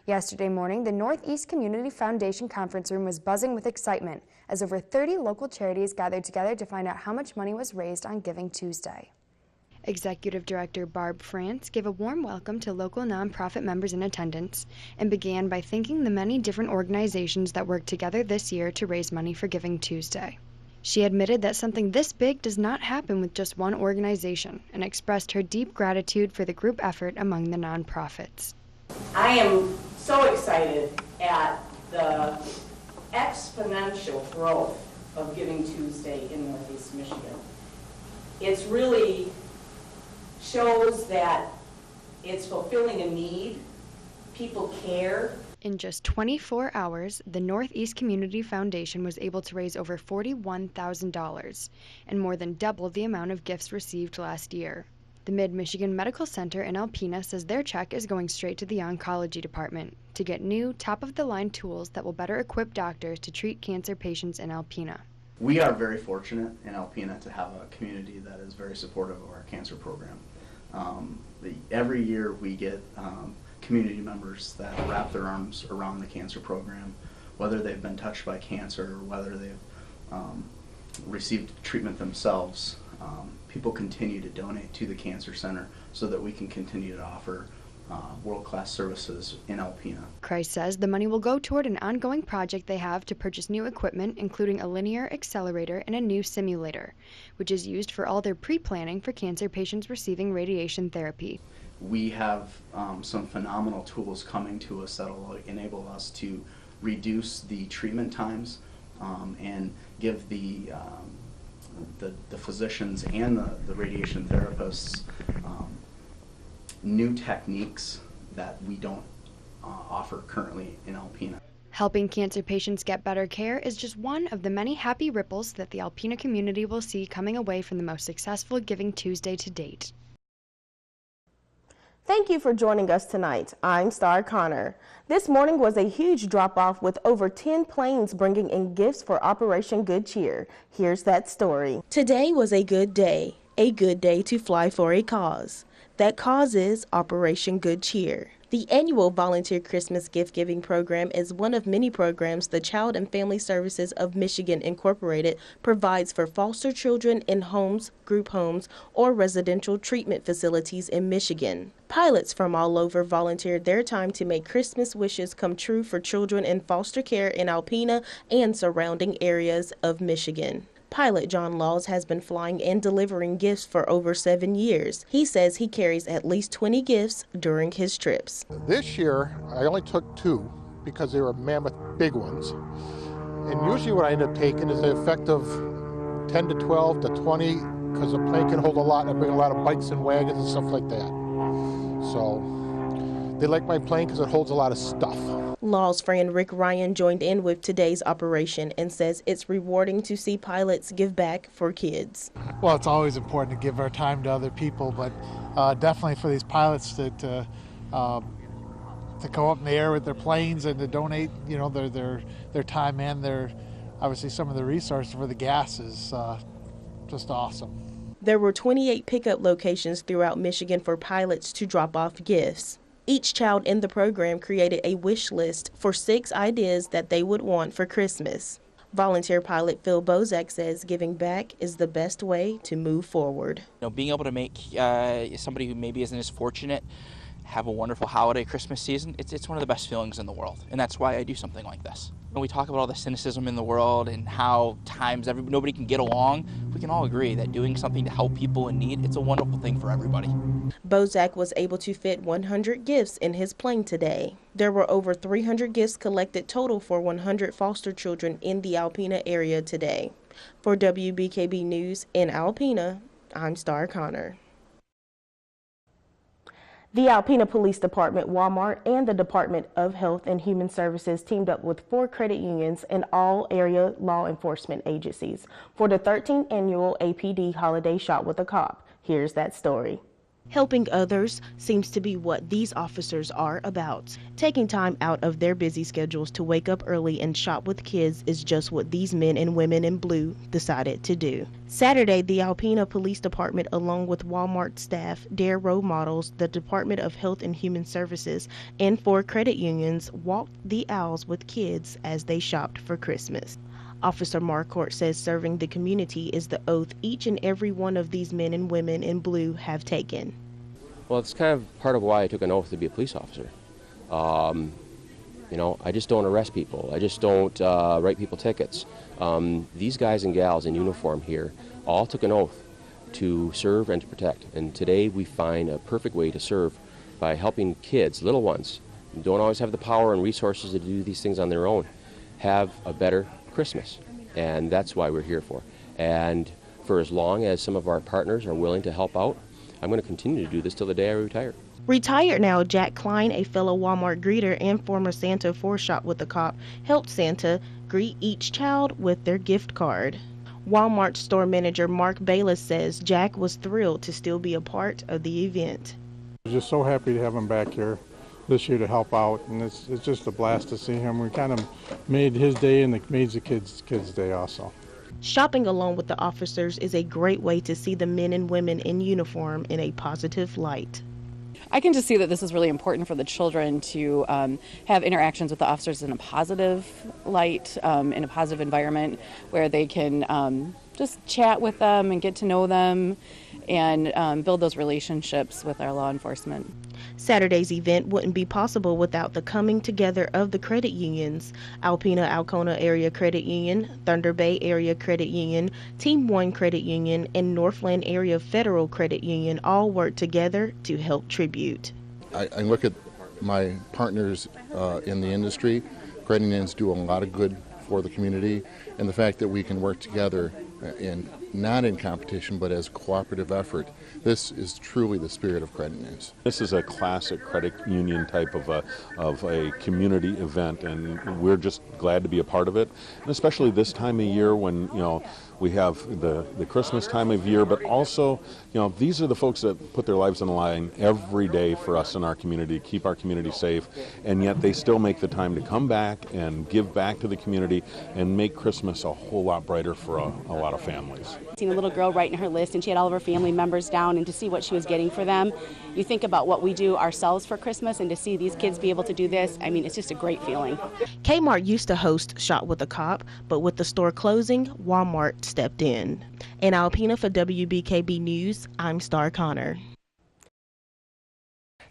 Yesterday morning, the Northeast Community Foundation conference room was buzzing with excitement as over 30 local charities gathered together to find out how much money was raised on Giving Tuesday. Executive Director Barb France gave a warm welcome to local nonprofit members in attendance and began by thanking the many different organizations that worked together this year to raise money for Giving Tuesday. She admitted that something this big does not happen with just one organization and expressed her deep gratitude for the group effort among the nonprofits. I am so excited at the exponential growth of Giving Tuesday in Northeast Michigan. It's really shows that it's fulfilling a need, people care. In just 24 hours, the Northeast Community Foundation was able to raise over $41,000 and more than double the amount of gifts received last year. The Mid-Michigan Medical Center in Alpena says their check is going straight to the oncology department to get new, top-of-the-line tools that will better equip doctors to treat cancer patients in Alpena. We are very fortunate in Alpena to have a community that is very supportive of our cancer program. Every year we get community members that wrap their arms around the cancer program, whether they've been touched by cancer or whether they've received treatment themselves. People continue to donate to the Cancer Center so that we can continue to offer world-class services in Alpena. Christ says the money will go toward an ongoing project they have to purchase new equipment, including a linear accelerator and a new simulator, which is used for all their pre-planning for cancer patients receiving radiation therapy. We have some phenomenal tools coming to us that will enable us to reduce the treatment times and give the physicians and the radiation therapists new techniques that we don't offer currently in Alpena. Helping cancer patients get better care is just one of the many happy ripples that the Alpena community will see coming away from the most successful Giving Tuesday to date. Thank you for joining us tonight. I'm Star Connor. This morning was a huge drop-off with over 10 planes bringing in gifts for Operation Good Cheer. Here's that story. Today was a good day to fly for a cause. That cause is Operation Good Cheer. The annual volunteer Christmas gift-giving program is one of many programs the Child and Family Services of Michigan Incorporated provides for foster children in homes, group homes, or residential treatment facilities in Michigan. Pilots from all over volunteered their time to make Christmas wishes come true for children in foster care in Alpena and surrounding areas of Michigan. Pilot John Laws has been flying and delivering gifts for over 7 years. He says he carries at least 20 gifts during his trips. This year, I only took 2 because they were mammoth big ones. And usually what I end up taking is the effect of 10 to 12 to 20 because the plane can hold a lot. I bring a lot of bikes and wagons and stuff like that. So they like my plane because it holds a lot of stuff. Law's friend Rick Ryan joined in with today's operation and says it's rewarding to see pilots give back for kids. Well, it's always important to give our time to other people, but definitely for these pilots to go up in the air with their planes and to donate, you know, their time and their obviously some of the resources for the gas is just awesome. There were 28 pickup locations throughout Michigan for pilots to drop off gifts. Each child in the program created a wish list for 6 ideas that they would want for Christmas. Volunteer pilot Phil Bozak says giving back is the best way to move forward. You know, being able to make somebody who maybe isn't as fortunate have a wonderful holiday Christmas season, it's one of the best feelings in the world, and that's why I do something like this. When we talk about all the cynicism in the world and how times nobody can get along, we can all agree that doing something to help people in need, it's a wonderful thing for everybody. Bozak was able to fit 100 gifts in his plane today. There were over 300 gifts collected total for 100 foster children in the Alpena area today. For WBKB News in Alpena, I'm Star Connor. The Alpena Police Department, Walmart, and the Department of Health and Human Services teamed up with 4 credit unions and all area law enforcement agencies for the 13th annual APD Holiday Shop with a Cop. Here's that story. Helping others seems to be what these officers are about. Taking time out of their busy schedules to wake up early and shop with kids is just what these men and women in blue decided to do. Saturday, the Alpena Police Department, along with Walmart staff, Dare role models, the Department of Health and Human Services, and 4 credit unions walked the aisles with kids as they shopped for Christmas. Officer Marcourt says serving the community is the oath each and every one of these men and women in blue have taken. Well, it's kind of part of why I took an oath to be a police officer. You know, I just don't arrest people. I just don't write people tickets. These guys and gals in uniform here all took an oath to serve and to protect. And today we find a perfect way to serve by helping kids, little ones, who don't always have the power and resources to do these things on their own, have a better Christmas. And that's why we're here for. And for as long as some of our partners are willing to help out, I'm going to continue to do this till the day I retire. Retired now, Jack Klein, a fellow Walmart greeter and former Santa for Shop with a Cop, helped Santa greet each child with their gift card. Walmart store manager Mark Bayless says Jack was thrilled to still be a part of the event. I'm just so happy to have him back here this year to help out, and it's just a blast to see him. We kind of made his day and made the kids' day also. Shopping along with the officers is a great way to see the men and women in uniform in a positive light. I can just see that this is really important for the children to have interactions with the officers in a positive light, in a positive environment where they can just chat with them and get to know them and build those relationships with our law enforcement. Saturday's event wouldn't be possible without the coming together of the credit unions. Alpena-Alcona Area Credit Union, Thunder Bay Area Credit Union, Team 1 Credit Union, and Northland Area Federal Credit Union all work together to help tribute. I look at my partners in the industry. Credit unions do a lot of good for the community, and the fact that we can work together and not in competition but as a cooperative effort. This is truly the spirit of credit unions. This is a classic credit union type of a community event, and we're just glad to be a part of it. And especially this time of year when, you know, we have the Christmas time of year, but also, you know, these are the folks that put their lives on the line every day for us in our community, keep our community safe, and yet they still make the time to come back and give back to the community and make Christmas a whole lot brighter for a lot of families. Seen a little girl writing her list, and she had all of her family members down, and to see what she was getting for them. You think about what we do ourselves for Christmas, and to see these kids be able to do this, I mean, it's just a great feeling. Kmart used to host Shop with a Cop, but with the store closing, Walmart stepped in. In Alpena for WBKB News, I'm Star Connor.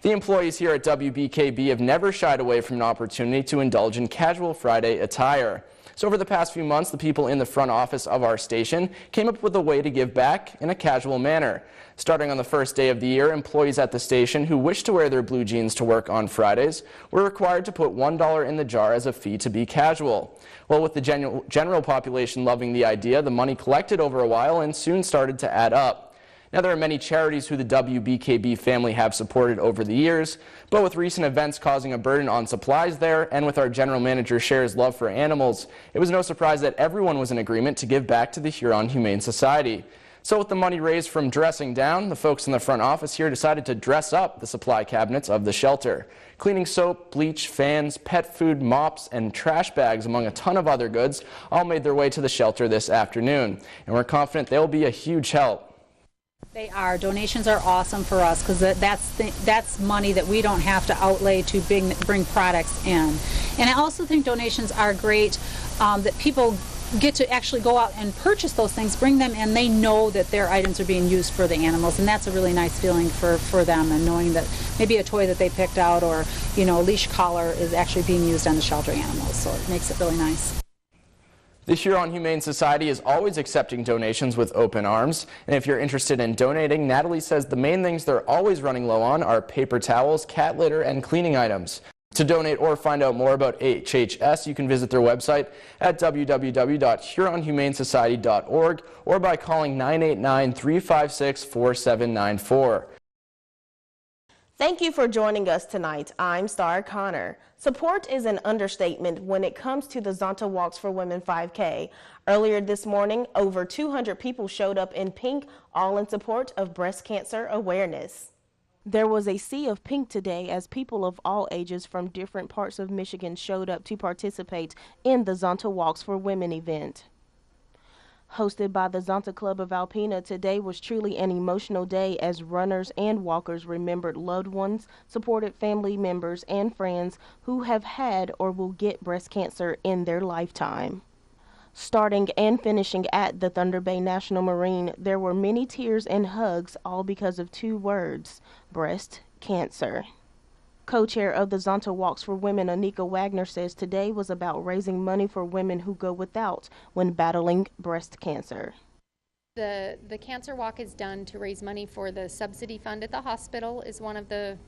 The employees here at WBKB have never shied away from an opportunity to indulge in casual Friday attire. So over the past few months, the people in the front office of our station came up with a way to give back in a casual manner. Starting on the first day of the year, employees at the station who wish to wear their blue jeans to work on Fridays were required to put $1 in the jar as a fee to be casual. Well, with the general population loving the idea, the money collected over a while and soon started to add up. Now, there are many charities who the WBKB family have supported over the years, but with recent events causing a burden on supplies there, and with our general manager Cher's love for animals, it was no surprise that everyone was in agreement to give back to the Huron Humane Society. So with the money raised from dressing down, the folks in the front office here decided to dress up the supply cabinets of the shelter. Cleaning soap, bleach, fans, pet food, mops, and trash bags, among a ton of other goods, all made their way to the shelter this afternoon. And we're confident they'll be a huge help. They are. Donations are awesome for us because that's money that we don't have to outlay to bring products in. And I also think donations are great, that people get to actually go out and purchase those things, bring them in. They know that their items are being used for the animals, and that's a really nice feeling for them, and knowing that maybe a toy that they picked out or, you know, a leash collar is actually being used on the shelter animals, so it makes it really nice. The Huron Humane Society is always accepting donations with open arms, and if you're interested in donating, Natalie says the main things they're always running low on are paper towels, cat litter, and cleaning items. To donate or find out more about HHS, you can visit their website at www.huronhumanesociety.org or by calling 989-356-4794. Thank you for joining us tonight. I'm Star Connor. Support is an understatement when it comes to the Zonta Walks for Women 5K. Earlier this morning, over 200 people showed up in pink, all in support of breast cancer awareness. There was a sea of pink today as people of all ages from different parts of Michigan showed up to participate in the Zonta Walks for Women event. Hosted by the Zonta Club of Alpena, today was truly an emotional day as runners and walkers remembered loved ones, supported family members, and friends who have had or will get breast cancer in their lifetime. Starting and finishing at the Thunder Bay National Marine, there were many tears and hugs, all because of 2 words, breast cancer. Co-chair of the Zonta Walks for Women, Anika Wagner, says today was about raising money for women who go without when battling breast cancer. The cancer walk is done to raise money for the subsidy fund at the hospital, is one of the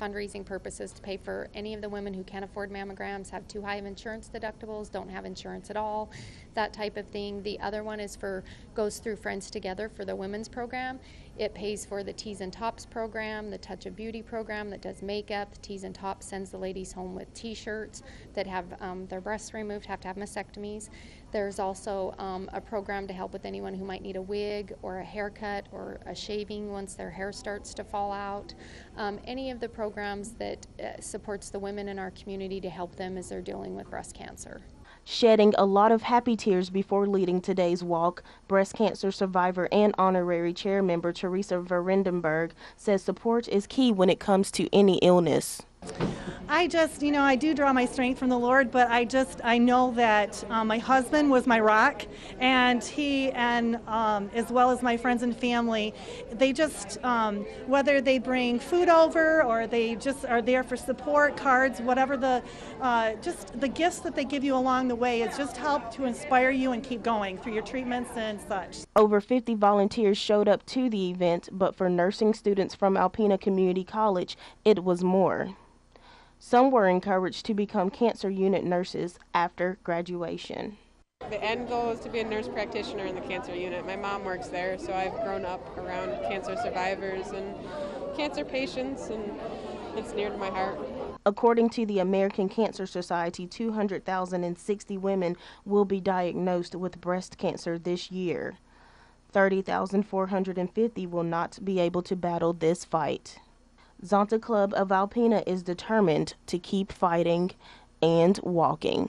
fundraising purposes, to pay for any of the women who can't afford mammograms, have too high of insurance deductibles, don't have insurance at all, that type of thing. The other one is goes through Friends Together for the women's program. It pays for the Tees and Tops program, the Touch of Beauty program that does makeup. Tees and Tops sends the ladies home with t-shirts that have their breasts removed, have to have mastectomies. There's also a program to help with anyone who might need a wig or a haircut or a shaving once their hair starts to fall out. Any of the programs that supports the women in our community to help them as they're dealing with breast cancer. Shedding a lot of happy tears before leading today's walk, breast cancer survivor and honorary chair member Teresa Verendenberg says support is key when it comes to any illness. I just, I do draw my strength from the Lord, but I know that my husband was my rock, and he and as well as my friends and family, they just, whether they bring food over or they just are there for support, cards, whatever just the gifts that they give you along the way, it's just help to inspire you and keep going through your treatments and such. Over 50 volunteers showed up to the event, but for nursing students from Alpena Community College, it was more. Some were encouraged to become cancer unit nurses after graduation. The end goal is to be a nurse practitioner in the cancer unit. My mom works there, so I've grown up around cancer survivors and cancer patients, and it's near to my heart. According to the American Cancer Society, 200,060 women will be diagnosed with breast cancer this year. 30,450 will not be able to battle this fight. Zonta Club of Alpena is determined to keep fighting and walking.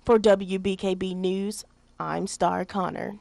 For WBKB News, I'm Star Connor.